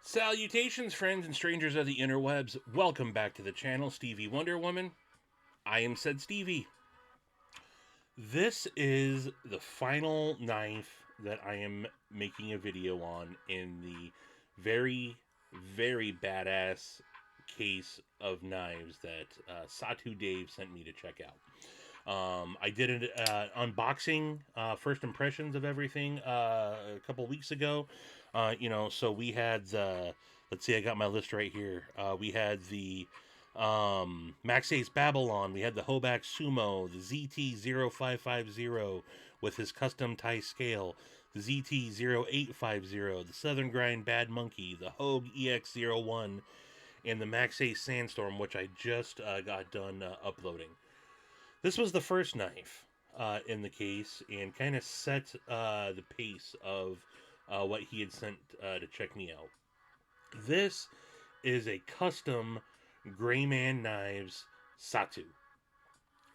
Salutations, friends and strangers of the interwebs. Welcome back to the channel, Stevie Wonder Woman. I am said Stevie. This is the final knife that I am making a video on in the very, very badass case of knives that SatuDave sent me to check out. I did an unboxing, first impressions of everything a couple weeks ago. So we had the, let's see, I got my list right here. We had the Max Ace Babylon, we had the Hoback Sumo, the ZT0550 with his custom tie scale, the ZT0850, the Southern Grind Bad Monkey, the Hogue EX01, and the Max Ace Sandstorm, which I just got done uploading. This was the first knife in the case and kind of set the pace of what he had sent to check me out. This is a custom Grayman Knives Satu.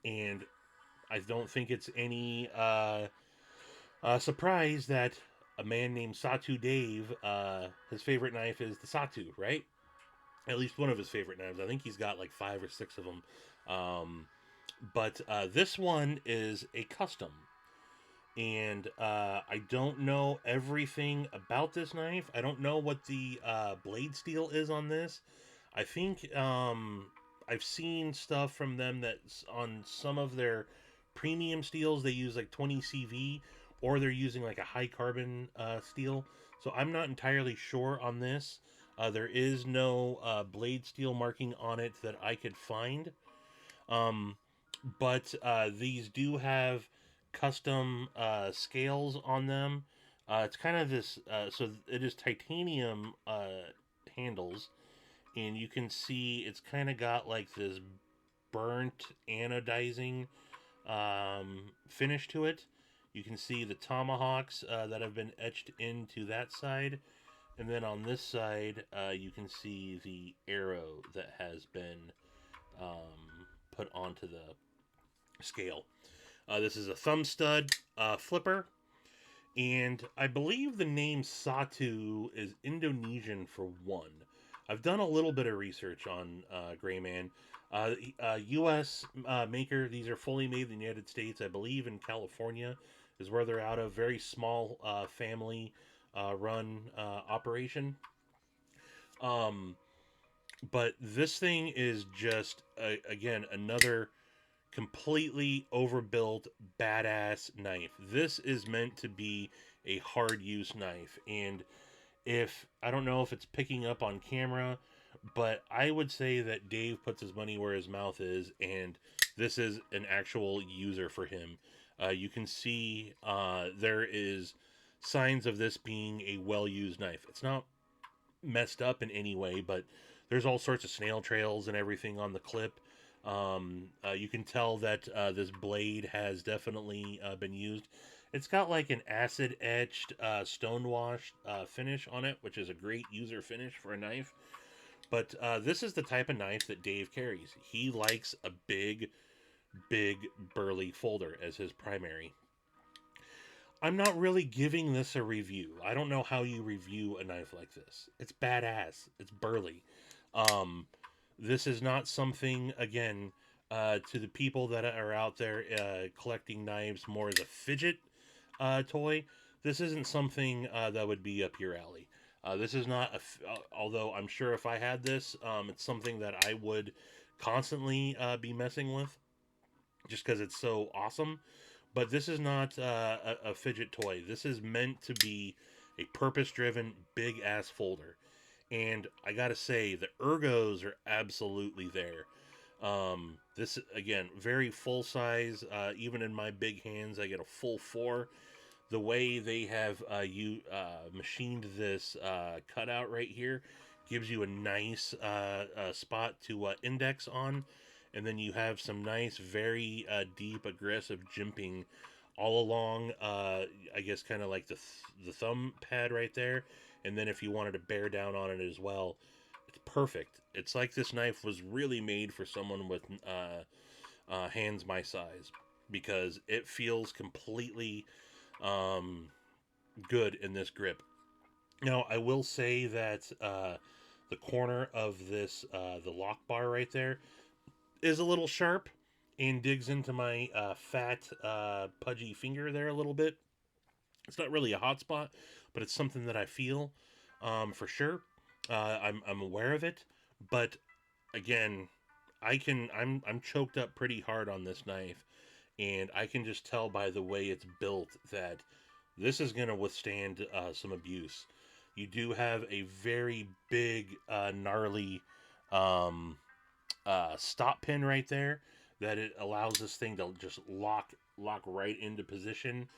And I don't think it's any surprise that a man named SatuDave, his favorite knife is the Satu, right? At least one of his favorite knives. I think he's got like 5 or 6 of them. But this one is a custom. And I don't know everything about this knife. I don't know what the blade steel is on this. I think I've seen stuff from them that's on some of their premium steels. They use like 20 CV, or they're using like a high carbon steel. So I'm not entirely sure on this. There is no blade steel marking on it that I could find. Um, but these do have custom scales on them. It's kind of this, so it is titanium handles, and you can see it's kind of got like this burnt anodizing finish to it. You can see the tomahawks that have been etched into that side. And then on this side, you can see the arrow that has been put onto the scale. This is a thumb stud flipper, and I believe the name Satu is Indonesian for one. I've done a little bit of research on Grayman. U.S. Maker. These are fully made in the United States. I believe in California is where they're out of. Very small family run operation. Um, but this thing is just again another completely overbuilt badass knife. This is meant to be a hard use knife, and if I don't know if it's picking up on camera, but I would say that Dave puts his money where his mouth is, and this is an actual user for him. You can see there is signs of this being a well-used knife. It's not messed up in any way, but there's all sorts of snail trails and everything on the clip. You can tell that this blade has definitely been used. It's got like an acid etched stonewash finish on it, which is a great user finish for a knife. But this is the type of knife that Dave carries. He likes a big, big burly folder as his primary. I'm not really giving this a review. I don't know how you review a knife like this. It's badass. It's burly. Um, this is not something, again, to the people that are out there collecting knives more as a fidget toy. This isn't something that would be up your alley. This is not, although I'm sure if I had this, it's something that I would constantly be messing with just because it's so awesome. But this is not a fidget toy. This is meant to be a purpose-driven, big-ass folder. And I gotta say, the ergos are absolutely there. This, again, very full size. Even in my big hands, I get a full 4. The way they have machined this cutout right here gives you a nice spot to index on, and then you have some nice, very deep, aggressive jimping all along. I guess kind of like the thumb pad right there, and then if you wanted to bear down on it as well, it's perfect. It's like this knife was really made for someone with hands my size, because it feels completely good in this grip. Now, I will say that the corner of this, the lock bar right there, is a little sharp and digs into my fat, pudgy finger there a little bit. It's not really a hot spot, but it's something that I feel for sure. I'm aware of it, but again, I'm choked up pretty hard on this knife, and I can just tell by the way it's built that this is going to withstand some abuse. You do have a very big, gnarly um, stop pin right there that it allows this thing to just lock right into position.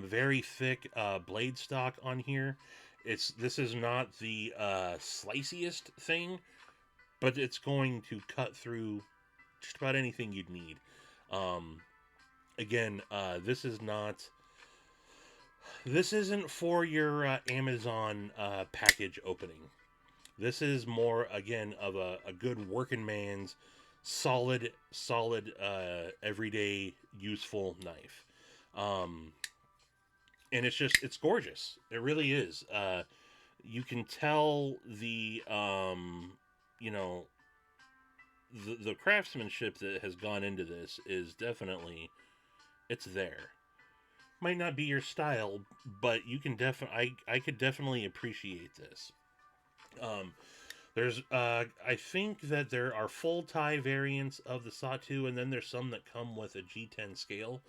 Very thick blade stock on here. This is not the sliciest thing, but it's going to cut through just about anything you'd need. Um, Again, this isn't for your Amazon package opening. This is more again of a good working man's solid everyday useful knife. Um, and it's gorgeous. It really is. You can tell you know the craftsmanship that has gone into this is definitely it's there. Might not be your style, but you can definitely I could definitely appreciate this. Um, there's I think that there are full tie variants of the Satu, and then there's some that come with a G10 scale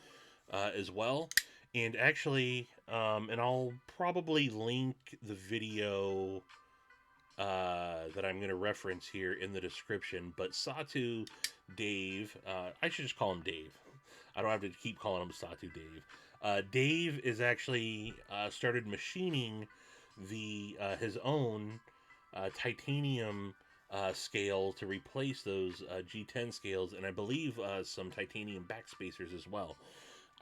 as well. And actually, and I'll probably link the video that I'm going to reference here in the description. But Satu Dave, I should just call him Dave. I don't have to keep calling him Satu Dave. Dave is actually started machining the his own titanium scale to replace those G10 scales, and I believe some titanium backspacers as well.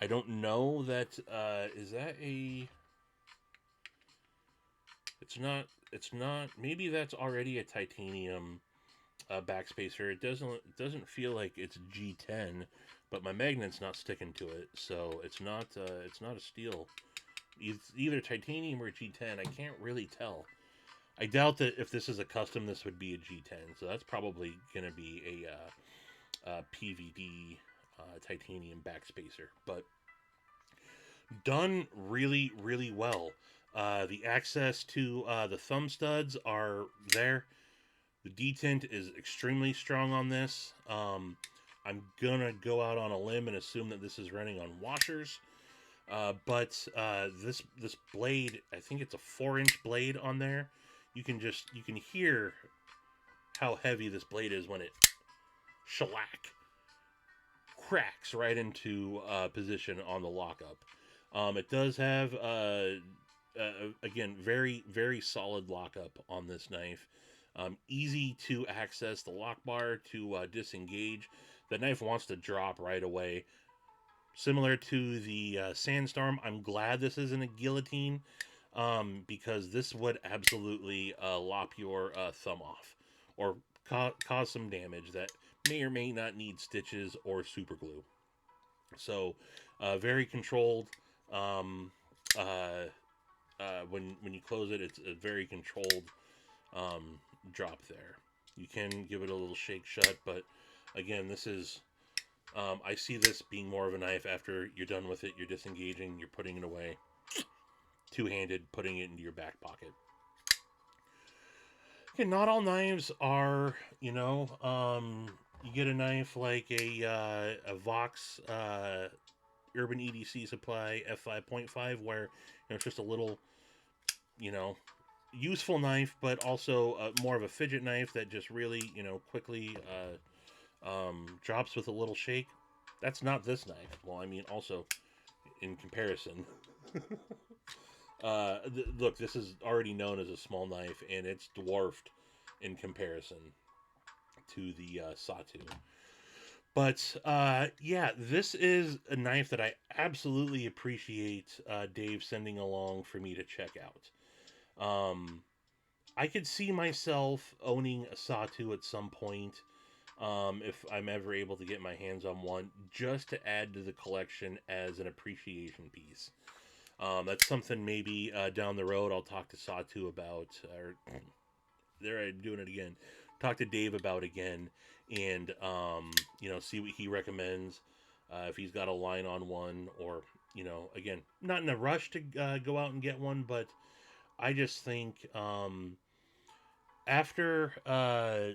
I don't know that is that a. It's not. It's not. Maybe that's already a titanium backspacer. It doesn't feel like it's G10, but my magnet's not sticking to it, so it's not. It's not a steel. It's either titanium or G10. I can't really tell. I doubt that if this is a custom, this would be a G10. So that's probably going to be a PVD titanium backspacer. But done really, really well. The access to the thumb studs are there. The detent is extremely strong on this. I'm gonna go out on a limb and assume that this is running on washers. But this blade, I think it's a 4-inch blade on there. You can hear how heavy this blade is when it shellac cracks right into position on the lockup. It does have again very solid lockup on this knife. Easy to access the lock bar to disengage. The knife wants to drop right away. Similar to the Sandstorm, I'm glad this isn't a guillotine because this would absolutely lop your thumb off or cause some damage that may or may not need stitches or super glue. So, very controlled. Um, uh, when you close it, it's a very controlled drop there. You can give it a little shake shut, but again, this is I see this being more of a knife after you're done with it. You're disengaging, you're putting it away, two-handed, putting it into your back pocket. Okay, not all knives are, you get a knife like a Vox Urban EDC Supply F5.5 where it's just a little, you know, useful knife, but also more of a fidget knife that just really, quickly drops with a little shake. That's not this knife. Well, I mean, also in comparison. Look, this is already known as a small knife, and it's dwarfed in comparison to the Satu. But yeah, this is a knife that I absolutely appreciate Dave sending along for me to check out. I could see myself owning a Satu at some point if I'm ever able to get my hands on one, just to add to the collection as an appreciation piece. That's something maybe down the road I'll talk to Satu about. Or there, I'm doing it again. Talk to Dave about again, and see what he recommends. If he's got a line on one, or again, not in a rush to go out and get one, but I just think after oh,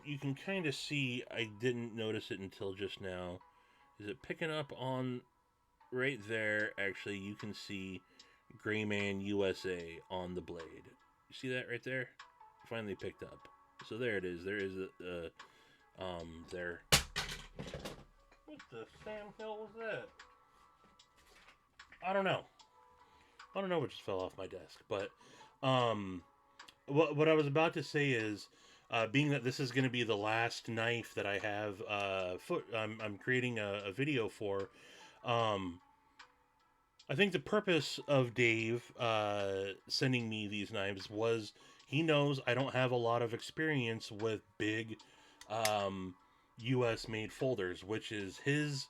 you can kind of see. I didn't notice it until just now. Is it picking up on right there? Actually, you can see Grayman USA on the blade. You see that right there? Finally picked up. So there it is. There is there. What the Sam hell was that? I don't know. I don't know what just fell off my desk, but what I was about to say is, being that this is going to be the last knife that I have, I'm creating a video for. I think the purpose of Dave sending me these knives was he knows I don't have a lot of experience with big U.S. made folders, which is his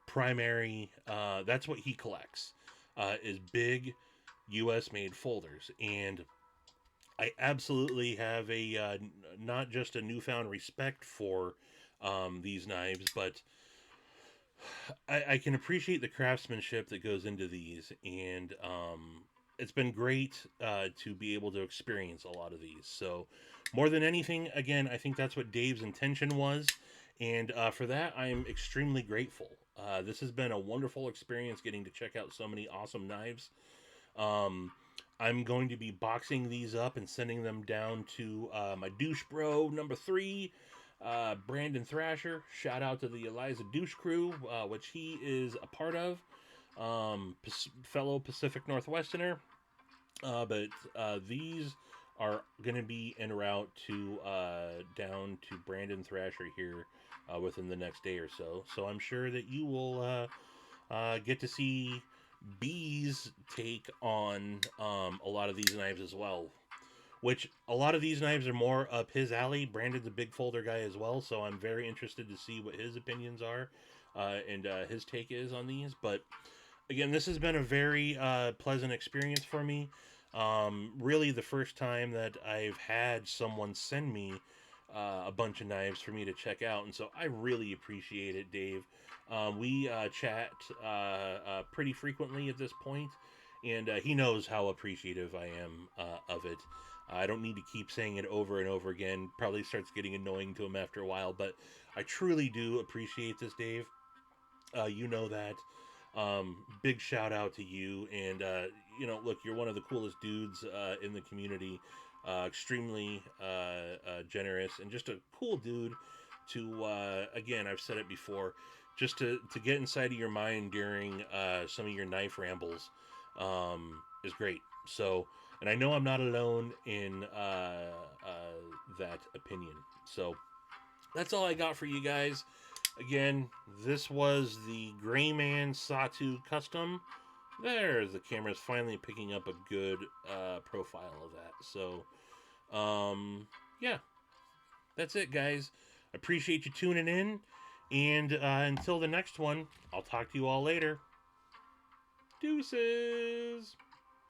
primary. That's what he collects, is big U.S. made folders, and I absolutely have a not just a newfound respect for these knives, but I can appreciate the craftsmanship that goes into these, and it's been great to be able to experience a lot of these. So, more than anything, again, I think that's what Dave's intention was, and for that, I am extremely grateful. This has been a wonderful experience getting to check out so many awesome knives. I'm going to be boxing these up and sending them down to my douche bro number 3, Brandon Thrasher. Shout out to the Eliza Douche crew, which he is a part of. Fellow Pacific Northwesterner. But these are going to be en route to down to Brandon Thrasher here within the next day or so. So I'm sure that you will get to see B's take on a lot of these knives as well. Which a lot of these knives are more up his alley. Brandon's a big folder guy as well, so I'm very interested to see what his opinions are and his take is on these. But again, this has been a very pleasant experience for me. Really, the first time that I've had someone send me a bunch of knives for me to check out, and so I really appreciate it, Dave. We chat pretty frequently at this point, and he knows how appreciative I am of it. I don't need to keep saying it over and over again. Probably starts getting annoying to him after a while, but I truly do appreciate this, Dave. You know that. Big shout out to you, and look, you're one of the coolest dudes in the community. Extremely generous, and just a cool dude to again, I've said it before, just to get inside of your mind during some of your knife rambles is great. So, and I know I'm not alone in that opinion. So that's all I got for you guys. Again, this was the Grayman Satu custom. There, the camera's finally picking up a good profile of that. So, yeah, that's it, guys. Appreciate you tuning in. And until the next one, I'll talk to you all later. Deuces.